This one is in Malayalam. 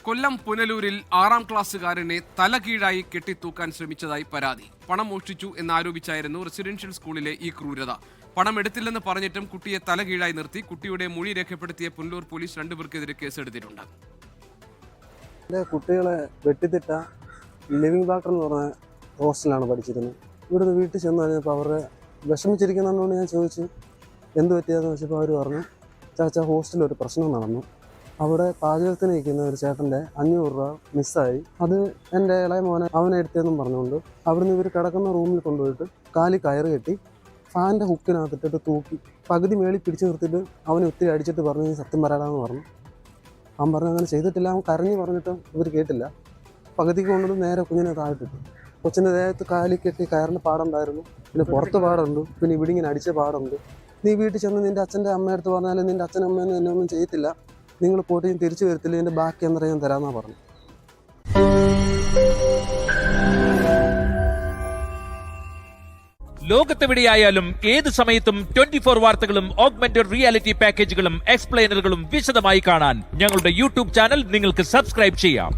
കൊല്ലം പുനലൂരിൽ 6ാം ക്ലാസ്സുകാരനെ തലകീഴായി കെട്ടിത്തൂക്കാൻ ശ്രമിച്ചതായി പരാതി. പണം മോഷ്ടിച്ചു എന്നാരോപിച്ചായിരുന്നു റെസിഡൻഷ്യൽ സ്കൂളിലെ ഈ ക്രൂരത. പണം എടുത്തില്ലെന്ന് പറഞ്ഞിട്ടും കുട്ടിയെ തലകീഴായി നിർത്തി. കുട്ടിയുടെ മൊഴി രേഖപ്പെടുത്തിയ പുനലൂർ പോലീസ് 2 പേർക്കെതിരെ കേസെടുത്തിട്ടുണ്ട്. കുട്ടികളെ വെട്ടിത്തിട്ട ലിവിംഗ് വാട്ടർ എന്ന് പറഞ്ഞ ഹോസ്റ്റലാണ് പഠിച്ചിരുന്നത്. ഇവിടുന്ന് വീട്ടിൽ ചെന്ന് കഴിഞ്ഞപ്പോൾ അവരുടെ വിഷമിച്ചിരിക്കുന്നതുകൊണ്ട് ഞാൻ ചോദിച്ചു എന്ത് പറ്റിയതെന്ന് വെച്ചപ്പോൾ അവർ പറഞ്ഞു, ചാച്ചാ ഹോസ്റ്റലിൽ ഒരു പ്രശ്നം നടന്നു, അവിടെ പാചകത്തിന് നിൽക്കുന്ന ഒരു ചേട്ടൻ്റെ 500 രൂപ മിസ്സായി, അത് എൻ്റെ ഇളയ മോനെ അവനെ എടുത്തതെന്നും പറഞ്ഞുകൊണ്ട് അവിടുന്ന് ഇവർ കിടക്കുന്ന റൂമിൽ കൊണ്ടുപോയിട്ട് കാലി കയറ് കെട്ടി ഫാനിൻ്റെ ഹുക്കിനകത്തിട്ടിട്ട് തൂക്കി പകുതി മേളിൽ പിടിച്ചു നിർത്തിയിട്ട് അവനെ ഒത്തിരി അടിച്ചിട്ട് പറഞ്ഞു സത്യം പറയാമെന്ന് പറഞ്ഞു. അവൻ പറഞ്ഞു അങ്ങനെ ചെയ്തിട്ടില്ല. അവൻ കരഞ്ഞു പറഞ്ഞിട്ടും ഇവർ കേട്ടില്ല. പകുതിക്ക് കൊണ്ടത് നേരെ കുഞ്ഞിനെ താഴ്ത്തിട്ടു. കൊച്ചിൻ്റെ ദേഹത്ത് കാലി കെട്ടി കയറിൻ്റെ പാടുണ്ടായിരുന്നു, പിന്നെ പുറത്ത് പാടുണ്ട്, പിന്നെ ഇവിടെ ഇങ്ങനെ അടിച്ച പാടുണ്ട്. നീ വീട്ടിൽ ചെന്ന് നിൻ്റെ അച്ഛൻ്റെ അമ്മയടുത്ത് പറഞ്ഞാലും നിൻ്റെ അച്ഛനും അമ്മയൊന്നും എന്നെ ഒന്നും ചെയ്യത്തില്ല, നിങ്ങൾ പോയിട്ട് ഞാൻ തിരിച്ചു വരത്തില്ല, ഇതിൻ്റെ ബാക്കി എന്താ ഞാൻ തരാമെന്നാണ് പറഞ്ഞു. ലോകത്തെവിടെയായാലും ഏത് സമയത്തും 24 വാർത്തകളും ഓഗ്മെന്റഡ് റിയാലിറ്റി പാക്കേജുകളും എക്സ്പ്ലെയിനറുകളും വിശദമായി കാണാൻ ഞങ്ങളുടെ യൂട്യൂബ് ചാനൽ നിങ്ങൾക്ക് സബ്സ്ക്രൈബ് ചെയ്യാം.